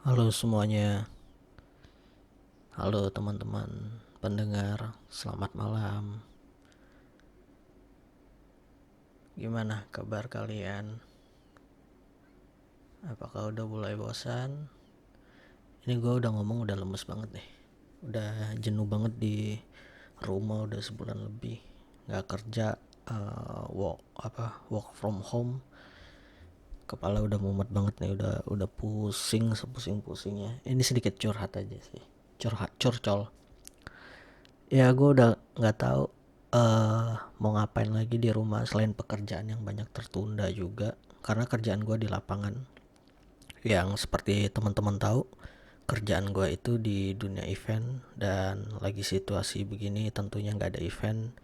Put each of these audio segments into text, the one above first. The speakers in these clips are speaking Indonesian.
Halo semuanya, halo teman-teman pendengar, selamat malam. Gimana kabar kalian? Apakah udah mulai bosan? Ini gue udah ngomong udah lemes banget nih. Udah jenuh banget di rumah udah sebulan lebih. Gak kerja, work from home. Kepala udah mumet banget nih, udah pusing sepusing-pusingnya. Ini sedikit curhat aja sih. Curcol. Ya gue udah nggak tahu mau ngapain lagi di rumah selain pekerjaan yang banyak tertunda juga karena kerjaan gue di lapangan. Yang seperti teman-teman tahu, kerjaan gue itu di dunia event dan lagi situasi begini tentunya nggak ada event.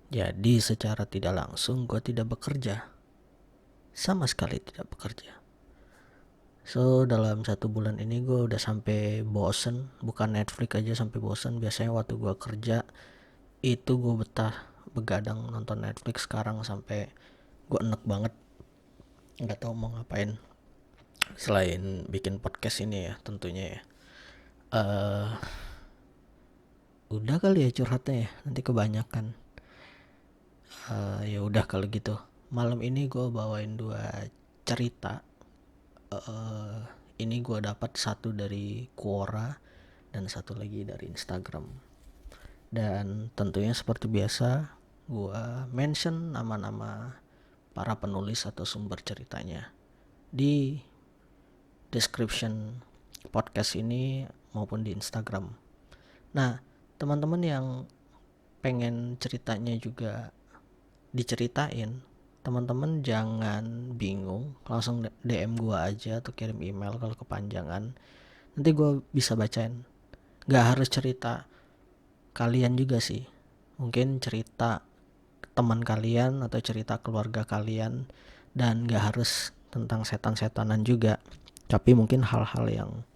Jadi secara tidak langsung gue tidak bekerja, sama sekali tidak bekerja. So dalam 1 bulan ini gue udah sampai bosen, bukan Netflix aja sampai bosen. Biasanya waktu gue kerja itu gue betah begadang nonton Netflix, sekarang sampai gue enek banget nggak tahu mau ngapain selain bikin podcast ini ya tentunya ya. eh Udah kali ya curhatnya ya, nanti kebanyakan. Ya udah kalau gitu, malam ini gue bawain 2 cerita. Ini gue dapat satu dari Quora dan satu lagi dari Instagram. Dan tentunya seperti biasa, gue mention nama-nama para penulis atau sumber ceritanya di description podcast ini maupun di Instagram. Nah, teman-teman yang pengen ceritanya juga diceritain, teman-teman jangan bingung, langsung DM gue aja atau kirim email kalau kepanjangan. Nanti gue bisa bacain. Gak harus cerita kalian juga sih. Mungkin cerita teman kalian atau cerita keluarga kalian, dan gak harus tentang setan-setanan juga. Tapi mungkin hal-hal yang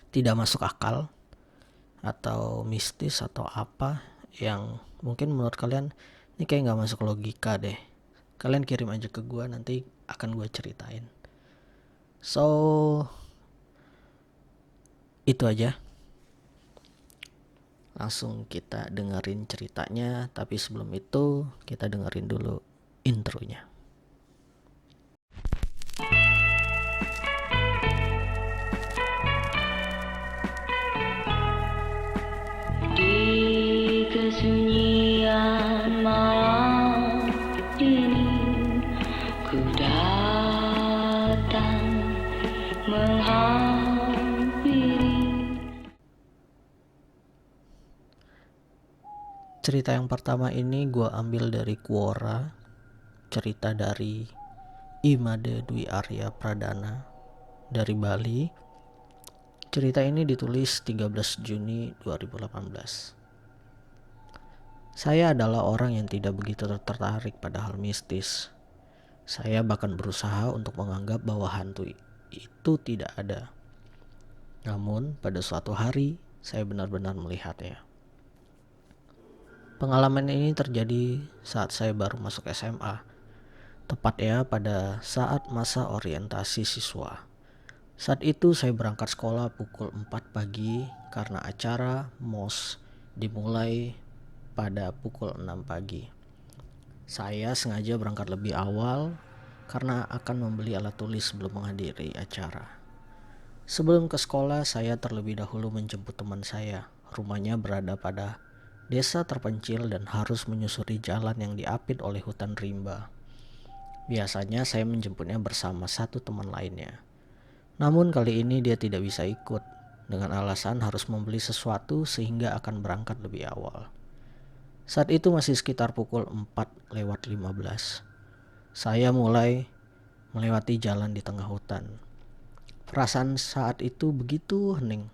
tidak masuk akal atau mistis atau apa yang mungkin menurut kalian ini kayak gak masuk logika deh, kalian kirim aja ke gue, nanti akan gue ceritain. So itu aja, langsung kita dengerin ceritanya. Tapi sebelum itu kita dengerin dulu intronya. Di kesunyian malam ini ku datang menghampiri. Cerita yang pertama ini gue ambil dari Quora, cerita dari Imade Dwi Arya Pradana dari Bali. Cerita ini ditulis 13 Juni 2018. Saya adalah orang yang tidak begitu tertarik pada hal mistis. Saya bahkan berusaha untuk menganggap bahwa hantu itu tidak ada. Namun pada suatu hari saya benar-benar melihatnya. Pengalaman ini terjadi saat saya baru masuk SMA, tepatnya pada saat masa orientasi siswa. Saat itu saya berangkat sekolah pukul 4 pagi karena acara MOS dimulai pada pukul 6 pagi. Saya sengaja berangkat lebih awal karena akan membeli alat tulis sebelum menghadiri acara. Sebelum ke sekolah, saya terlebih dahulu menjemput teman saya. Rumahnya berada pada desa terpencil dan harus menyusuri jalan yang diapit oleh hutan rimba. Biasanya saya menjemputnya bersama satu teman lainnya. Namun kali ini dia tidak bisa ikut, dengan alasan harus membeli sesuatu sehingga akan berangkat lebih awal. Saat itu masih sekitar pukul 4:15. Saya mulai melewati jalan di tengah hutan. Perasaan saat itu begitu hening.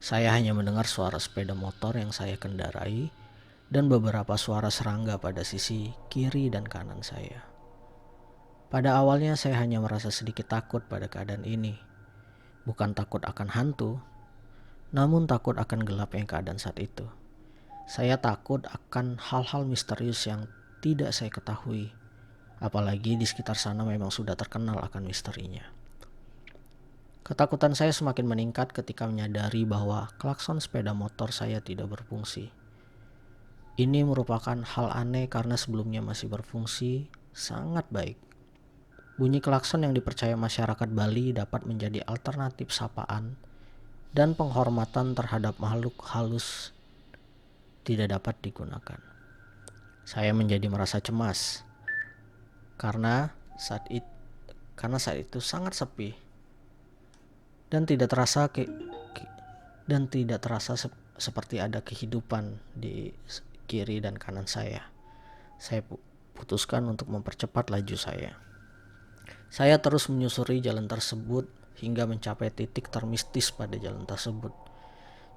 Saya hanya mendengar suara sepeda motor yang saya kendarai dan beberapa suara serangga pada sisi kiri dan kanan saya. Pada awalnya saya hanya merasa sedikit takut pada keadaan ini. Bukan takut akan hantu, namun takut akan gelapnya keadaan saat itu. Saya takut akan hal-hal misterius yang tidak saya ketahui. Apalagi di sekitar sana memang sudah terkenal akan misterinya. Ketakutan saya semakin meningkat ketika menyadari bahwa klakson sepeda motor saya tidak berfungsi. Ini merupakan hal aneh karena sebelumnya masih berfungsi sangat baik. Bunyi klakson yang dipercaya masyarakat Bali dapat menjadi alternatif sapaan dan penghormatan terhadap makhluk halus tidak dapat digunakan. Saya menjadi merasa cemas karena saat itu sangat sepi dan tidak terasa seperti ada kehidupan di kiri dan kanan saya. Saya putuskan untuk mempercepat laju saya. Saya terus menyusuri jalan tersebut hingga mencapai titik termistis pada jalan tersebut.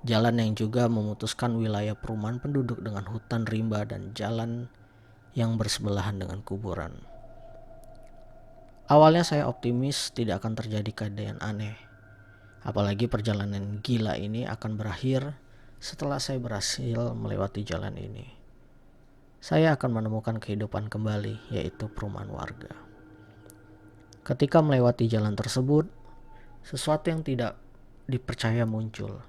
Jalan yang juga memutuskan wilayah perumahan penduduk dengan hutan rimba dan jalan yang bersebelahan dengan kuburan. Awalnya saya optimis tidak akan terjadi keadaan aneh. Apalagi perjalanan gila ini akan berakhir setelah saya berhasil melewati jalan ini. Saya akan menemukan kehidupan kembali, yaitu perumahan warga. Ketika melewati jalan tersebut, sesuatu yang tidak dipercaya muncul.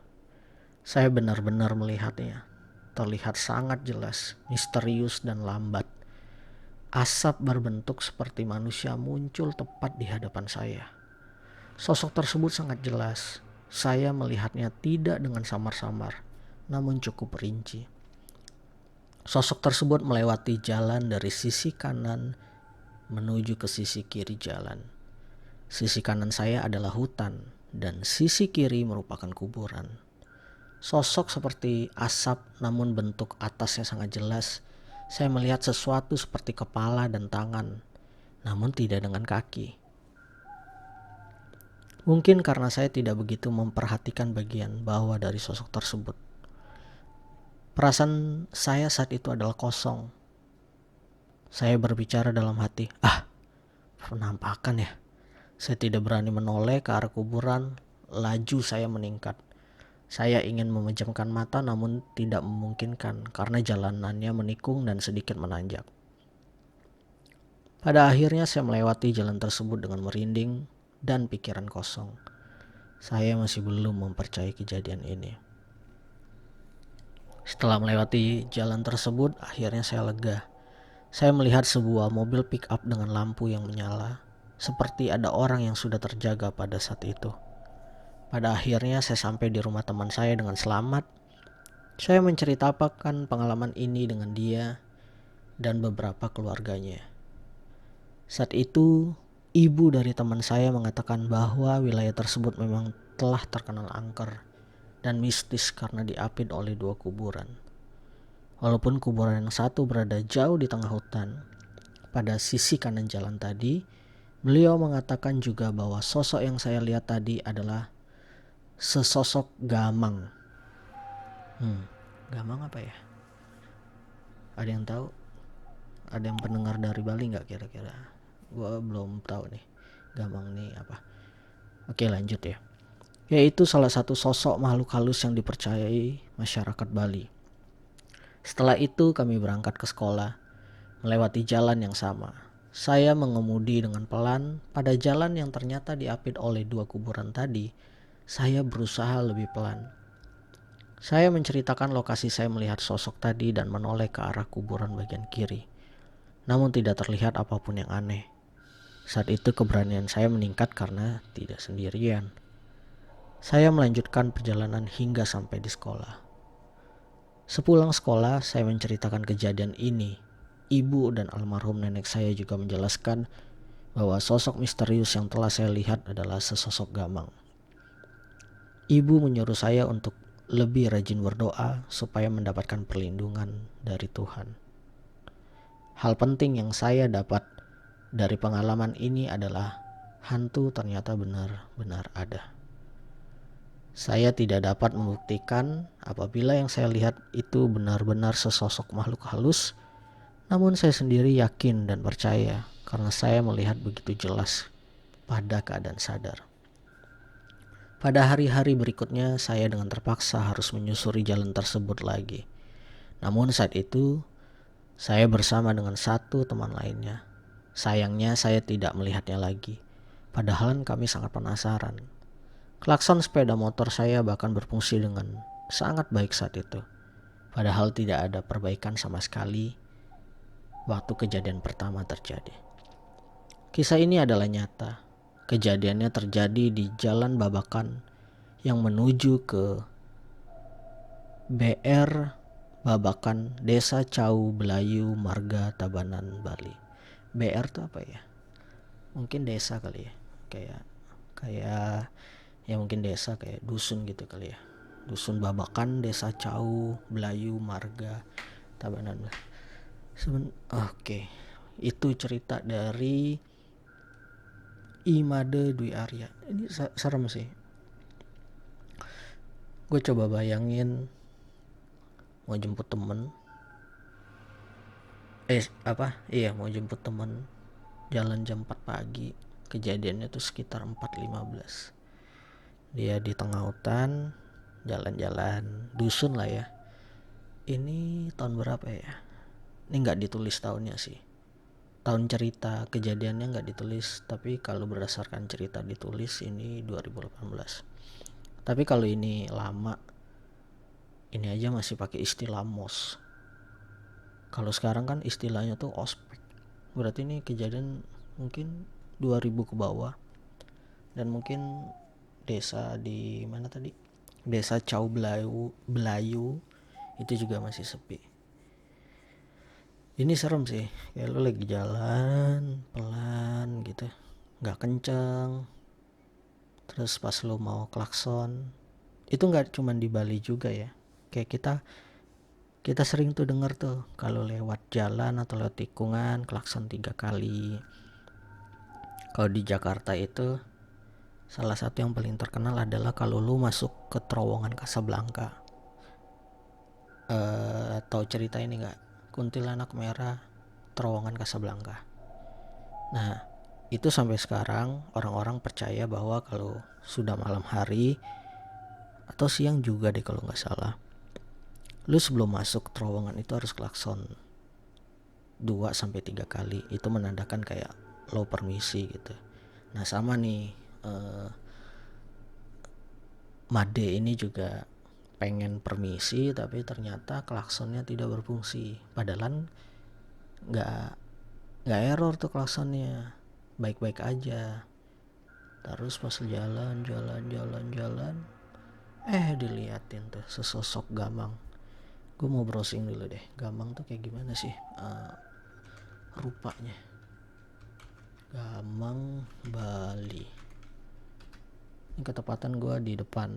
Saya benar-benar melihatnya. Terlihat sangat jelas, misterius dan lambat. Asap berbentuk seperti manusia muncul tepat di hadapan saya. Sosok tersebut sangat jelas. Saya melihatnya tidak dengan samar-samar, namun cukup rinci. Sosok tersebut melewati jalan dari sisi kanan menuju ke sisi kiri jalan. Sisi kanan saya adalah hutan dan sisi kiri merupakan kuburan. Sosok seperti asap namun bentuk atasnya sangat jelas. Saya melihat sesuatu seperti kepala dan tangan, namun tidak dengan kaki. Mungkin karena saya tidak begitu memperhatikan bagian bawah dari sosok tersebut. Perasaan saya saat itu adalah kosong. Saya berbicara dalam hati, penampakan ya. Saya tidak berani menoleh ke arah kuburan, laju saya meningkat. Saya ingin memejamkan mata namun tidak memungkinkan karena jalanannya menikung dan sedikit menanjak. Pada akhirnya saya melewati jalan tersebut dengan merinding dan pikiran kosong. Saya masih belum mempercayai kejadian ini. Setelah melewati jalan tersebut, akhirnya saya lega. Saya melihat sebuah mobil pick up dengan lampu yang menyala, seperti ada orang yang sudah terjaga pada saat itu. Pada akhirnya saya sampai di rumah teman saya dengan selamat. Saya menceritakan pengalaman ini dengan dia dan beberapa keluarganya. Saat itu, ibu dari teman saya mengatakan bahwa wilayah tersebut memang telah terkenal angker dan mistis karena diapit oleh 2 kuburan. Walaupun kuburan yang satu berada jauh di tengah hutan, pada sisi kanan jalan tadi, beliau mengatakan juga bahwa sosok yang saya lihat tadi adalah sesosok gamang. Gamang apa ya? Ada yang tahu? Ada yang pendengar dari Bali nggak kira-kira? Gua belum tahu nih. Gamang nih apa? Oke, lanjut ya. Yaitu salah satu sosok makhluk halus yang dipercayai masyarakat Bali. Setelah itu kami berangkat ke sekolah, melewati jalan yang sama. Saya mengemudi dengan pelan pada jalan yang ternyata diapit oleh 2 kuburan tadi. Saya berusaha lebih pelan. Saya menceritakan lokasi saya melihat sosok tadi dan menoleh ke arah kuburan bagian kiri. Namun tidak terlihat apapun yang aneh. Saat itu keberanian saya meningkat karena tidak sendirian. Saya melanjutkan perjalanan hingga sampai di sekolah. Sepulang sekolah, saya menceritakan kejadian ini. Ibu dan almarhum nenek saya juga menjelaskan bahwa sosok misterius yang telah saya lihat adalah sesosok gamang. Ibu menyuruh saya untuk lebih rajin berdoa supaya mendapatkan perlindungan dari Tuhan. Hal penting yang saya dapat dari pengalaman ini adalah hantu ternyata benar-benar ada. Saya tidak dapat membuktikan apabila yang saya lihat itu benar-benar sesosok makhluk halus, namun saya sendiri yakin dan percaya karena saya melihat begitu jelas pada keadaan sadar. Pada hari-hari berikutnya saya dengan terpaksa harus menyusuri jalan tersebut lagi. Namun saat itu saya bersama dengan 1 teman lainnya. Sayangnya saya tidak melihatnya lagi. Padahal kami sangat penasaran. Klakson sepeda motor saya bahkan berfungsi dengan sangat baik saat itu. Padahal tidak ada perbaikan sama sekali waktu kejadian pertama terjadi. Kisah ini adalah nyata. Kejadiannya terjadi di Jalan Babakan yang menuju ke BR Babakan, Desa Cau Belayu, Marga Tabanan, Bali. BR itu apa ya? Mungkin desa kali ya. Kayak ya mungkin desa kayak dusun gitu kali ya. Dusun Babakan, Desa Cau Belayu, Marga Tabanan. Oke. Itu cerita dari Imade Dwi Arya. Ini serem sih. Gue coba bayangin mau jemput temen. Mau jemput temen. Jalan jam 4 pagi. Kejadiannya tuh sekitar 4.15. Dia di tengah hutan, jalan-jalan dusun lah ya. Ini tahun berapa ya? Ini nggak ditulis tahunnya sih. Tahun cerita kejadiannya nggak ditulis, tapi kalau berdasarkan cerita ditulis ini 2018. Tapi kalau ini lama, ini aja masih pakai istilah MOS. Kalau sekarang kan istilahnya tuh ospek. Berarti ini kejadian mungkin 2000 ke bawah. Dan mungkin desa di mana tadi? Desa Cau Belayu itu juga masih sepi. Ini serem sih, kayak lu lagi jalan pelan gitu, nggak kenceng. Terus pas lu mau klakson, itu nggak cuma di Bali juga ya. Kayak kita sering tuh denger tuh kalau lewat jalan atau lewat tikungan klakson 3 kali. Kalau di Jakarta itu salah satu yang paling terkenal adalah kalau lu masuk ke terowongan Casablanca. Tahu cerita ini nggak? Kuntilanak merah, terowongan Casablanca. Nah, itu sampai sekarang orang-orang percaya bahwa kalau sudah malam hari atau siang juga deh kalau nggak salah, lu sebelum masuk terowongan itu harus klakson 2-3 kali. Itu menandakan kayak lo permisi gitu. Nah sama nih, Made ini juga pengen permisi tapi ternyata klaksonnya tidak berfungsi. Padahal nggak error tuh klaksonnya, baik-baik aja. Terus pas jalan diliatin tuh sesosok gamang. Gue mau browsing dulu deh, gamang tuh kayak gimana sih rupanya. Gamang Bali. Ini ketepatan gue di depan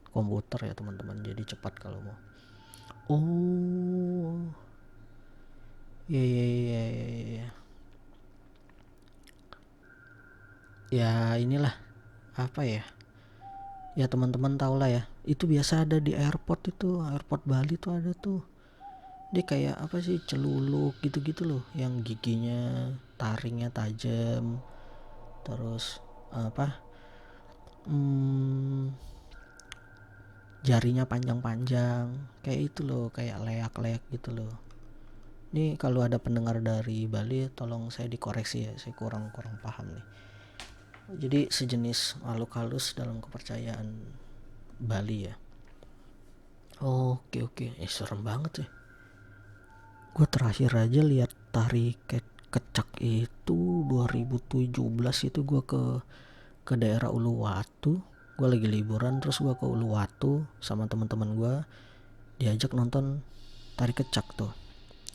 komputer ya teman-teman, jadi cepat kalau mau. Oh ya ya inilah apa ya, ya teman-teman tau lah ya, itu biasa ada di airport Bali tuh ada tuh. Dia kayak apa sih, celuluk gitu-gitu loh, yang giginya taringnya tajam, terus jarinya panjang-panjang kayak itu loh, kayak leak-leak gitu loh. Ini kalau ada pendengar dari Bali tolong saya dikoreksi ya, saya kurang paham nih. Jadi sejenis makhluk halus dalam kepercayaan Bali ya. Oke. Serem banget ya. Gue terakhir aja lihat tari kecak itu 2017 itu gue ke daerah Uluwatu. Gue lagi liburan terus gue ke Uluwatu sama teman-teman gue, diajak nonton tari kecak tuh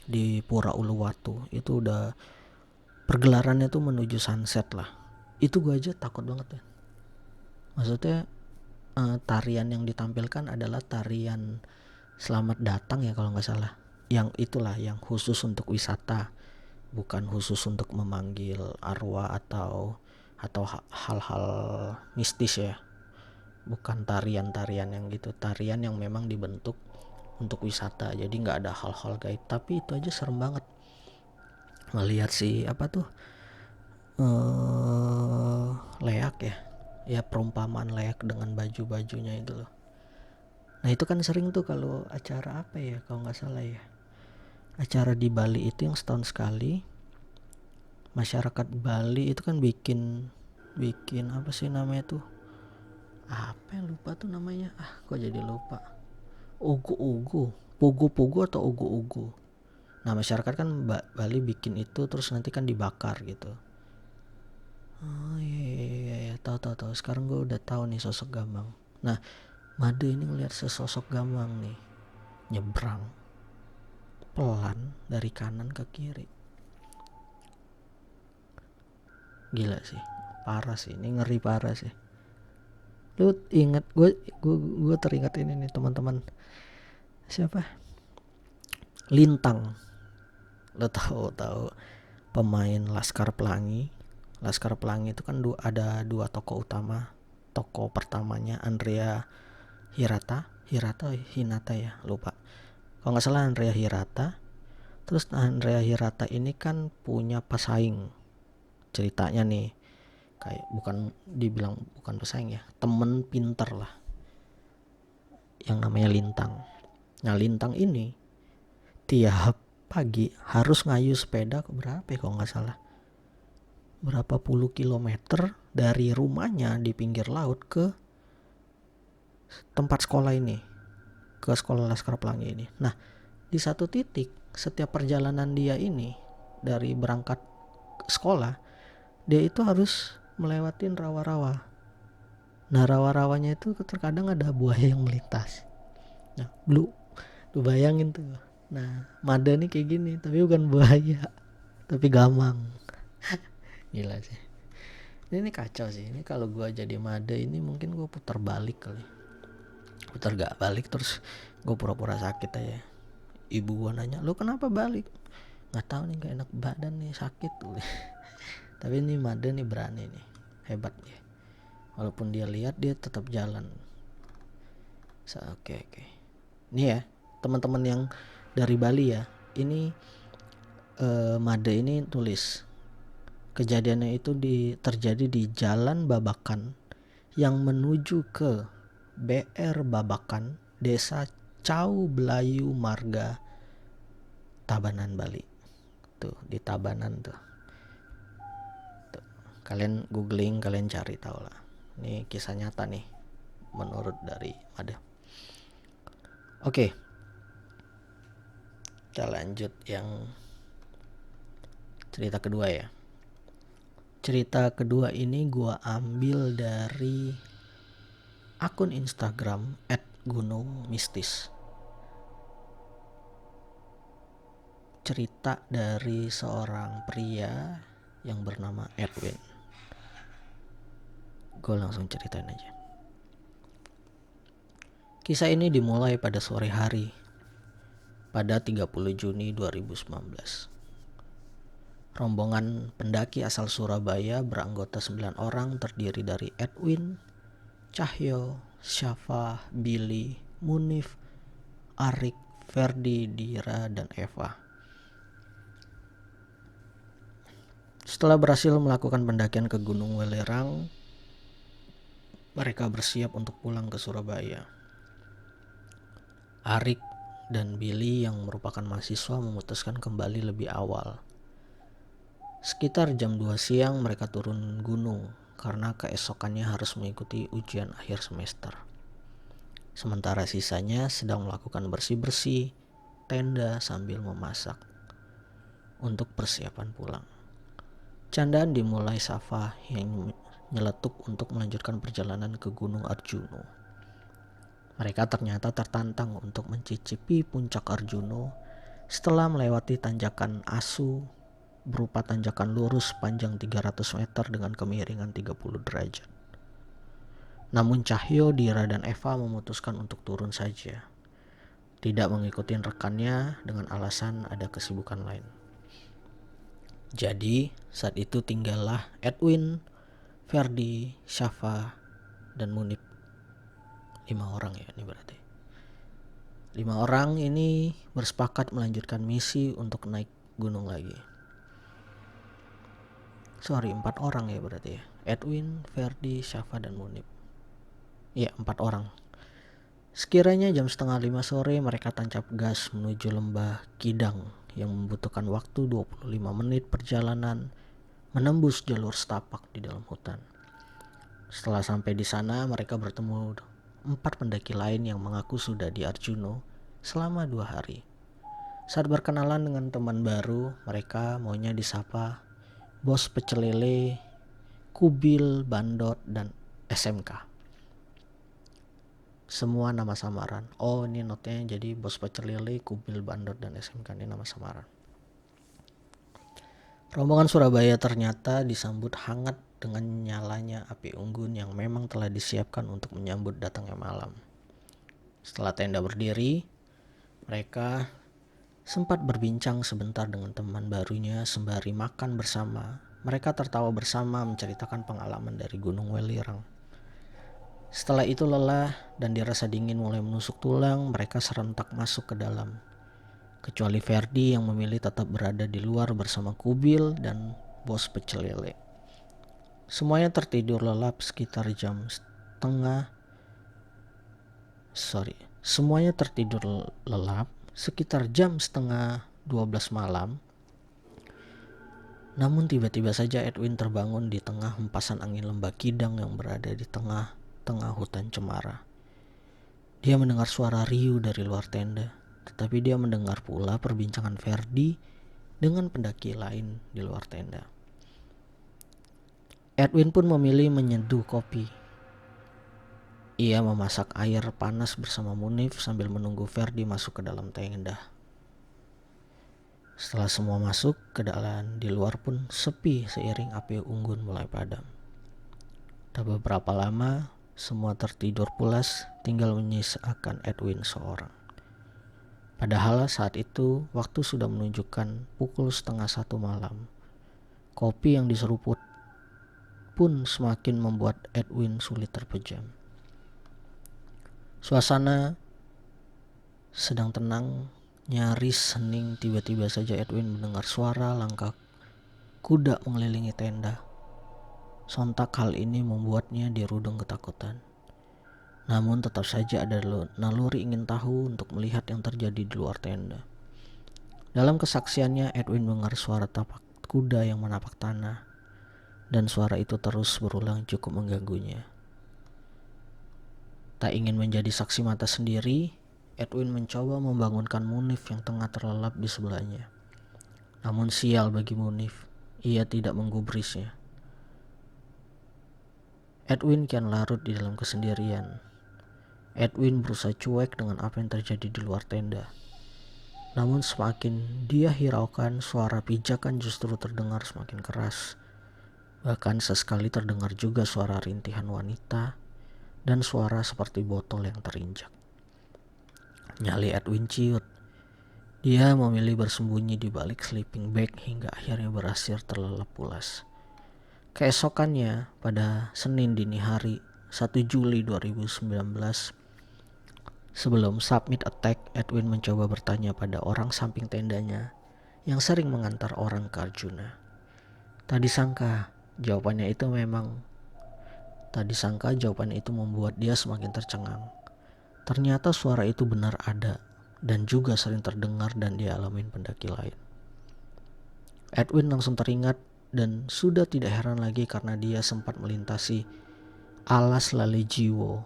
di Pura Uluwatu. Itu udah pergelarannya tuh menuju sunset lah. Itu gue aja takut banget ya. Maksudnya tarian yang ditampilkan adalah tarian selamat datang ya kalau nggak salah. Yang itulah yang khusus untuk wisata, bukan khusus untuk memanggil arwah atau hal-hal mistis ya. Bukan tarian-tarian yang gitu, tarian yang memang dibentuk untuk wisata, jadi nggak ada hal-hal gaib. Tapi itu aja serem banget melihat si apa tuh leak ya perumpamaan leak dengan baju-bajunya itu loh. Nah itu kan sering tuh kalau acara apa ya kalau nggak salah ya, acara di Bali itu yang setahun sekali masyarakat Bali itu kan bikin apa sih namanya tuh, Apa yang lupa tuh namanya? Kok jadi lupa? Ugu-ugu, pugu-pugu atau ugu-ugu. Nah masyarakat kan Bali bikin itu terus nanti kan dibakar gitu. Oh iya, tahu. Sekarang gue udah tahu nih sosok Gambang. Nah, Made ini ngeliat sesosok Gambang nih nyebrang pelan dari kanan ke kiri. Gila sih, parah sih, ini ngeri parah sih. Lu inget gue teringat ini nih teman-teman, siapa, Lintang. Lo tahu pemain Laskar Pelangi. Laskar Pelangi itu kan ada dua tokoh utama. Tokoh pertamanya Andrea Hirata Hinata ya, lupa. Kalau nggak salah Andrea Hirata. Terus Andrea Hirata ini kan punya pesaing. Ceritanya nih kayak bukan pesaing ya, temen pinter lah, yang namanya Lintang. Nah Lintang ini tiap pagi harus ngayu sepeda kalau nggak salah berapa puluh kilometer dari rumahnya di pinggir laut ke tempat sekolah ini, ke sekolah Laskar Pelangi ini. Nah di satu titik setiap perjalanan dia ini dari berangkat sekolah, dia itu harus melewatin rawa-rawa. Nah rawa-rawanya itu terkadang ada buaya yang melintas. Nah lu bayangin tuh. Nah Made nih kayak gini, tapi bukan buaya, tapi gamang. Gila sih. Ini kacau sih. Ini kalau gue jadi Made ini mungkin gue putar balik kali. Putar gak balik terus gue pura-pura sakit aja. Ibu gue nanya, lu kenapa balik? Nggak tahu nih, gak enak badan nih, sakit tuh. Tapi ini Made nih berani nih, hebat ya. Walaupun dia lihat dia tetap jalan. Oke. Ini ya teman-teman yang dari Bali ya. Ini Made ini tulis kejadiannya itu terjadi di Jalan Babakan yang menuju ke BR Babakan, Desa Cau Belayu Marga, Tabanan, Bali. Tuh di Tabanan tuh. Kalian googling, kalian cari tahu lah. Ini kisah nyata nih menurut dari Made. Oke. Kita lanjut yang cerita kedua ya. Cerita kedua ini gue ambil dari akun Instagram @gunungmistis. Cerita dari seorang pria yang bernama Edwin. Gue langsung ceritain aja. Kisah ini dimulai pada sore hari pada 30 Juni 2019. Rombongan pendaki asal Surabaya beranggota 9 orang terdiri dari Edwin, Cahyo, Syafa, Billy, Munif, Arik, Ferdi, Dira, dan Eva. Setelah berhasil melakukan pendakian ke Gunung Welerang, mereka bersiap untuk pulang ke Surabaya. Arik dan Billy yang merupakan mahasiswa memutuskan kembali lebih awal. Sekitar jam 2 siang mereka turun gunung karena keesokannya harus mengikuti ujian akhir semester. Sementara sisanya sedang melakukan bersih-bersih tenda sambil memasak untuk persiapan pulang. Candaan dimulai Safa yang nyeletuk untuk melanjutkan perjalanan ke Gunung Arjuno. Mereka ternyata tertantang untuk mencicipi puncak Arjuno setelah melewati tanjakan Asu berupa tanjakan lurus panjang 300 meter dengan kemiringan 30 derajat. Namun Cahyo, Dira, dan Eva memutuskan untuk turun saja, tidak mengikuti rekannya dengan alasan ada kesibukan lain. Jadi saat itu tinggallah Edwin, Ferdi, Syafa, dan Munib. 5 orang ya ini berarti. 5 orang ini bersepakat melanjutkan misi untuk naik gunung lagi. 4 orang ya berarti ya. Edwin, Ferdi, Syafa, dan Munib. Iya 4 orang. Sekiranya jam 4:30 sore mereka tancap gas menuju lembah Kidang yang membutuhkan waktu 25 menit perjalanan menembus jalur setapak di dalam hutan. Setelah sampai di sana, mereka bertemu 4 pendaki lain yang mengaku sudah di Arjuno selama 2 hari. Saat berkenalan dengan teman baru, mereka maunya disapa Bos Pecel Lele, Kubil, Bandot, dan SMK. Semua nama samaran. Oh, ini notnya, jadi Bos Pecel Lele, Kubil, Bandot, dan SMK ini nama samaran. Rombongan Surabaya ternyata disambut hangat dengan nyalanya api unggun yang memang telah disiapkan untuk menyambut datangnya malam. Setelah tenda berdiri, mereka sempat berbincang sebentar dengan teman barunya sembari makan bersama. Mereka tertawa bersama menceritakan pengalaman dari Gunung Welirang. Setelah itu lelah dan dirasa dingin mulai menusuk tulang, mereka serentak masuk ke dalam. Kecuali Ferdi yang memilih tetap berada di luar bersama Kubil dan Bos Pecel Lele. Semuanya tertidur lelap sekitar jam setengah. Semuanya tertidur lelap sekitar jam setengah 12 malam. Namun tiba-tiba saja Edwin terbangun di tengah hempasan angin Lembah Kidang yang berada di tengah-tengah hutan cemara. Dia mendengar suara riuh dari luar tenda, tetapi dia mendengar pula perbincangan Ferdi dengan pendaki lain di luar tenda. Edwin pun memilih menyeduh kopi. Ia memasak air panas bersama Munif sambil menunggu Ferdi masuk ke dalam tenda. Setelah semua masuk ke dalam, di luar pun sepi seiring api unggun mulai padam. Tak beberapa lama, semua tertidur pulas, tinggal menyisakan Edwin seorang. Padahal saat itu waktu sudah menunjukkan pukul 12:30 malam. Kopi yang diseruput pun semakin membuat Edwin sulit terpejam. Suasana sedang tenang, nyaris hening. Tiba-tiba saja Edwin mendengar suara langkah kuda mengelilingi tenda. Sontak hal ini membuatnya dirudung ketakutan. Namun tetap saja ada naluri ingin tahu untuk melihat yang terjadi di luar tenda. Dalam kesaksiannya, Edwin mendengar suara tapak kuda yang menapak tanah, dan suara itu terus berulang cukup mengganggunya. Tak ingin menjadi saksi mata sendiri, Edwin mencoba membangunkan Munif yang tengah terlelap di sebelahnya. Namun sial bagi Munif, ia tidak menggubrisnya. Edwin kian larut di dalam kesendirian. Edwin berusaha cuek dengan apa yang terjadi di luar tenda. Namun semakin dia hiraukan, suara pijakan justru terdengar semakin keras. Bahkan sesekali terdengar juga suara rintihan wanita dan suara seperti botol yang terinjak. Nyali Edwin ciut. Dia memilih bersembunyi di balik sleeping bag hingga akhirnya berhasil terlelap pulas. Keesokannya, pada Senin dini hari 1 Juli 2019, sebelum submit attack, Edwin mencoba bertanya pada orang samping tendanya yang sering mengantar orang ke Arjuna. Tak disangka jawabannya itu membuat dia semakin tercengang. Ternyata suara itu benar ada dan juga sering terdengar dan dialamin pendaki lain. Edwin langsung teringat dan sudah tidak heran lagi karena dia sempat melintasi alas Lale Jiwo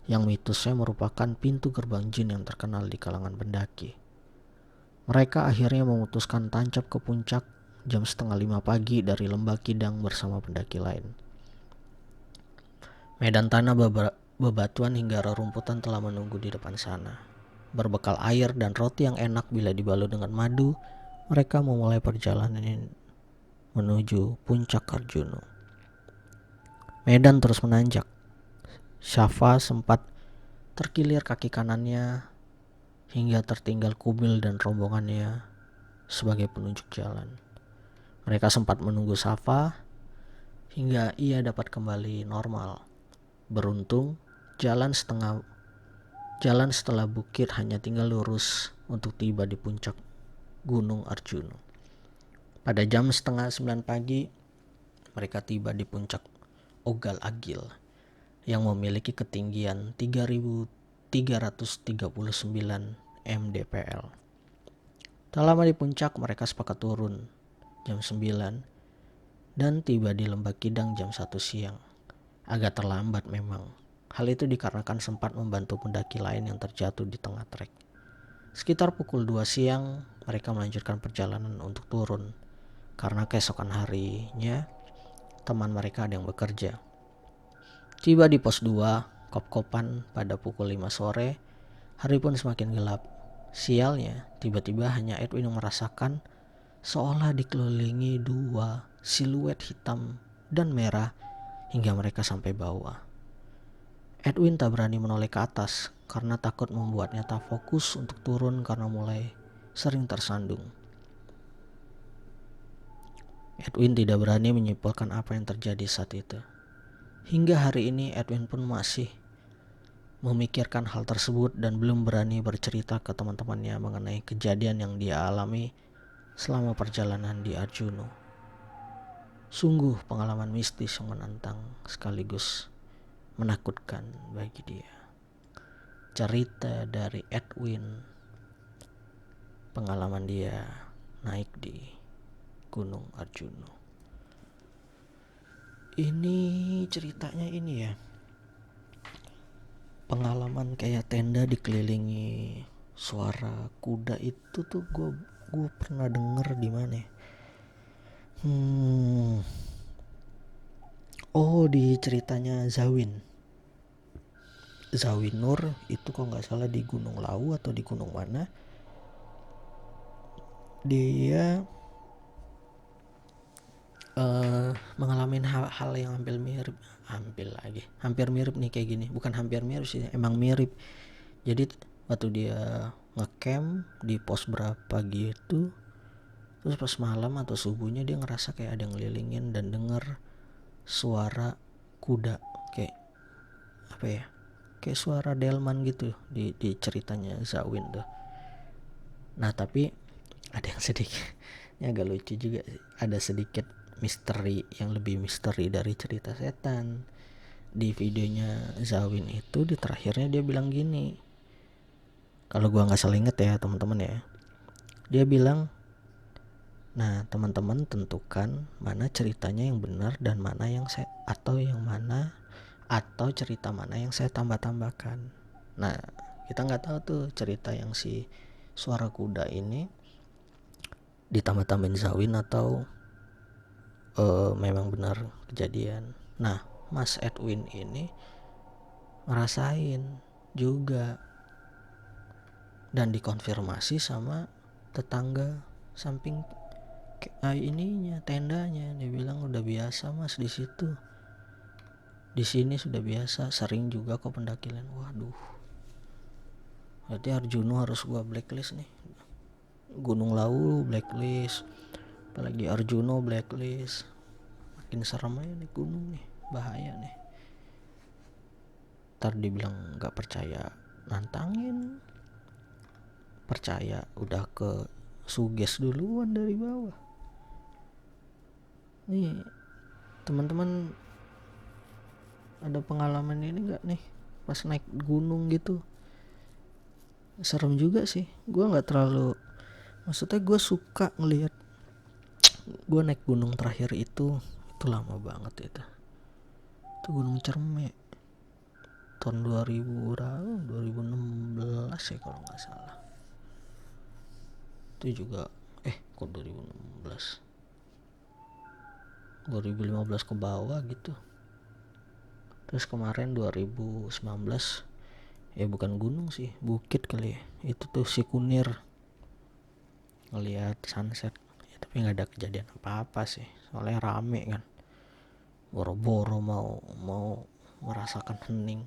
yang mitosnya merupakan pintu gerbang jin yang terkenal di kalangan pendaki. Mereka akhirnya memutuskan tancap ke puncak jam 4:30 pagi dari Lembah Kidang bersama pendaki lain. Medan tanah bebatuan hingga rerumputan telah menunggu di depan sana. Berbekal air dan roti yang enak bila dibalut dengan madu, mereka memulai perjalanan menuju puncak Arjuno. Medan terus menanjak. Syafa sempat terkilir kaki kanannya hingga tertinggal Kubil dan rombongannya sebagai penunjuk jalan. Mereka sempat menunggu Syafa hingga ia dapat kembali normal. Beruntung, jalan setelah bukit hanya tinggal lurus untuk tiba di puncak Gunung Arjuno. Pada jam 8:30 pagi, mereka tiba di puncak Ogal Agil yang memiliki ketinggian 3.339 mdpl. Tak lama di puncak, mereka sepakat turun jam 9 dan tiba di Lembah Kidang jam 1 siang. agak terlambat memang. Hal itu dikarenakan sempat membantu pendaki lain yang terjatuh di tengah trek. Sekitar pukul 2 siang mereka melanjutkan perjalanan untuk turun, karena keesokan harinya teman mereka ada yang bekerja. Tiba di pos 2 kop-kopan pada pukul 5 sore. Hari pun semakin gelap. Sialnya, tiba-tiba hanya Edwin yang merasakan seolah dikelilingi dua siluet hitam dan merah hingga mereka sampai bawah. Edwin tak berani menoleh ke atas karena takut membuatnya tak fokus untuk turun karena mulai sering tersandung. Edwin tidak berani menyimpulkan apa yang terjadi saat itu. Hingga hari ini Edwin pun masih memikirkan hal tersebut dan belum berani bercerita ke teman-temannya mengenai kejadian yang dia alami selama perjalanan di Arjuno. Sungguh pengalaman mistis yang menantang sekaligus menakutkan bagi dia. Cerita dari Edwin, pengalaman dia naik di Gunung Arjuno. Ini ceritanya ini ya, pengalaman kayak tenda dikelilingi suara kuda itu tuh gue pernah denger di mana ya? Oh, di ceritanya Zawin Nur itu kok nggak salah di Gunung Lawu atau di gunung mana, dia mengalami hal yang hampir mirip nih kayak gini. Bukan hampir mirip sih, emang mirip. Jadi waktu dia ngecamp di pos berapa gitu, terus pas malam atau subuhnya dia ngerasa kayak ada yang ngelilingin dan denger suara kuda, kayak apa ya, kayak suara delman gitu di ceritanya Zawin tuh. Nah tapi ada yang sedikit ini agak lucu juga sih. Ada sedikit misteri yang lebih misteri dari cerita setan. Di videonya Zawin itu di terakhirnya dia bilang gini, kalau gua nggak salah inget ya teman-teman ya, dia bilang, nah teman-teman tentukan mana ceritanya yang benar dan mana yang atau cerita mana yang saya tambah-tambahkan. Nah kita nggak tahu tuh cerita yang si suara kuda ini ditambah-tambahin Zawin atau memang benar kejadian. Nah Mas Edwin ini ngerasain juga dan dikonfirmasi sama tetangga samping ininya, tendanya. Dia bilang udah biasa mas di situ, di sini sudah biasa, sering juga kok pendaki lain. Waduh, berarti Arjuno harus gua blacklist nih. Gunung Lawu blacklist, apalagi Arjuno blacklist. Makin serem aja nih gunung nih, bahaya nih. Ntar dibilang gak percaya, nantangin. Percaya udah ke suges duluan dari bawah. Nih teman-teman ada pengalaman ini gak nih pas naik gunung gitu? Serem juga sih. Gue gak terlalu, maksudnya gue suka ngelihat. Gue naik gunung terakhir itu lama banget itu Gunung Cerme tahun 2016 ya kalau nggak salah. Itu juga kok 2015 ke bawah gitu. Terus kemarin 2019 ya bukan gunung sih, bukit kali ya, itu tuh si Kunir, ngelihat sunset ya, tapi nggak ada kejadian apa-apa sih, soalnya rame kan, boro-boro mau merasakan hening.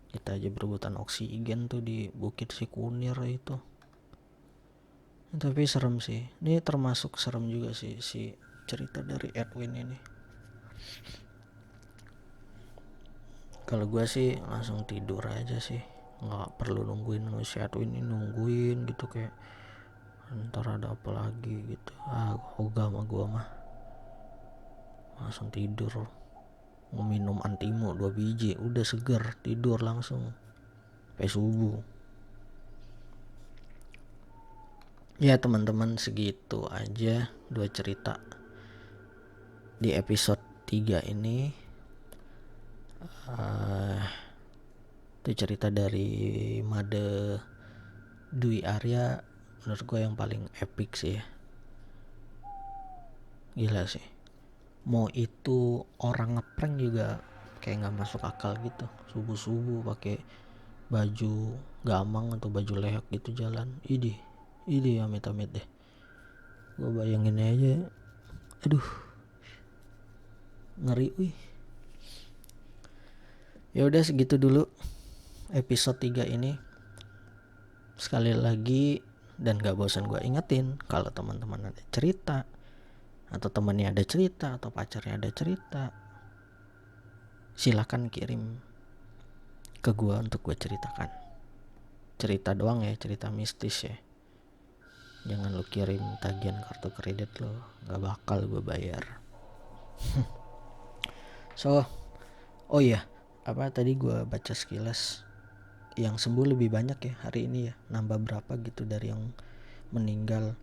Kita aja berebutan oksigen tuh di bukit si Kunir itu. Tapi serem sih, ini termasuk serem juga sih si cerita dari Edwin ini. Kalau gue sih langsung tidur aja sih, nggak perlu nungguin si Edwin ini, nungguin gitu kayak ntar ada apa lagi gitu. Ogah sama gue mah langsung tidur, mau minum antimo 2 biji udah seger, tidur langsung sampai subuh. Ya teman-teman, segitu aja 2 cerita di episode 3 ini. Itu cerita dari Made Dwi Arya, menurut gue yang paling epic sih ya. Gila sih, mau itu orang ngeprank juga kayak nggak masuk akal gitu. Subuh pakai baju gamang atau baju leak gitu jalan. Ini amit-amit deh, gue bayangin aja, aduh ngeri wih. Ya udah segitu dulu episode 3 ini. Sekali lagi, dan gak bosan gue ingetin, kalau teman-teman ada cerita, atau temennya ada cerita, atau pacarnya ada cerita, silakan kirim ke gue untuk gue ceritakan. Cerita doang ya, cerita mistis ya. Jangan lu kirim tagihan kartu kredit lo, gak bakal gue bayar. So, oh iya, tadi gue baca sekilas, yang sembuh lebih banyak ya hari ini ya, nambah berapa gitu dari yang meninggal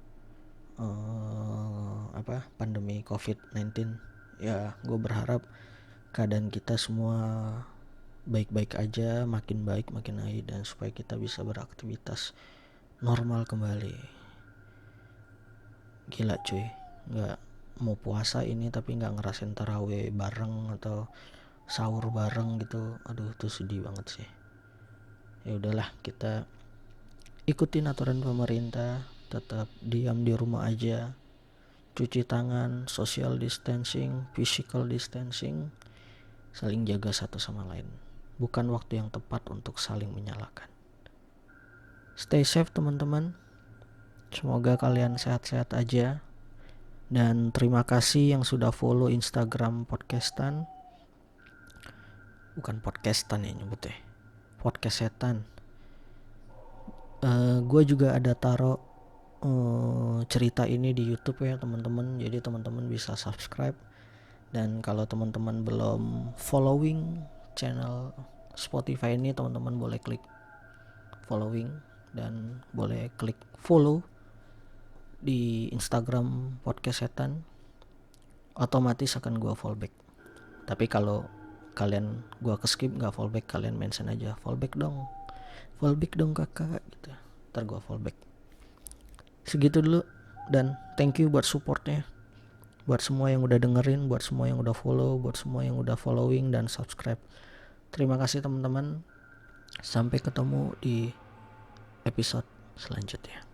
pandemi COVID-19 ya. Gue berharap keadaan kita semua baik-baik aja, makin baik makin baik, dan supaya kita bisa beraktivitas normal kembali. Gila cuy, nggak mau puasa ini tapi nggak ngerasain tarawih bareng atau sahur bareng gitu. Aduh, itu sedih banget sih. Ya udahlah, kita ikutin aturan pemerintah, tetap diam di rumah aja, cuci tangan, social distancing, physical distancing, saling jaga satu sama lain. Bukan waktu yang tepat untuk saling menyalahkan. Stay safe teman-teman, semoga kalian sehat-sehat aja, dan terima kasih yang sudah follow Instagram podcastan. Bukan podcastan ya nyebutnya, podcast setan. Gue juga ada taruh cerita ini di YouTube ya teman-teman, jadi teman-teman bisa subscribe. Dan kalau teman-teman belum following channel Spotify ini, teman-teman boleh klik following dan boleh klik follow di Instagram podcast setan, otomatis akan gue fallback. Tapi kalau kalian gue keskip gak fallback, kalian mention aja fallback dong kakak gitu, ntar gue fallback. Segitu dulu, dan thank you buat supportnya, buat semua yang udah dengerin, buat semua yang udah follow, buat semua yang udah following dan subscribe. Terima kasih teman-teman, sampai ketemu di episode selanjutnya.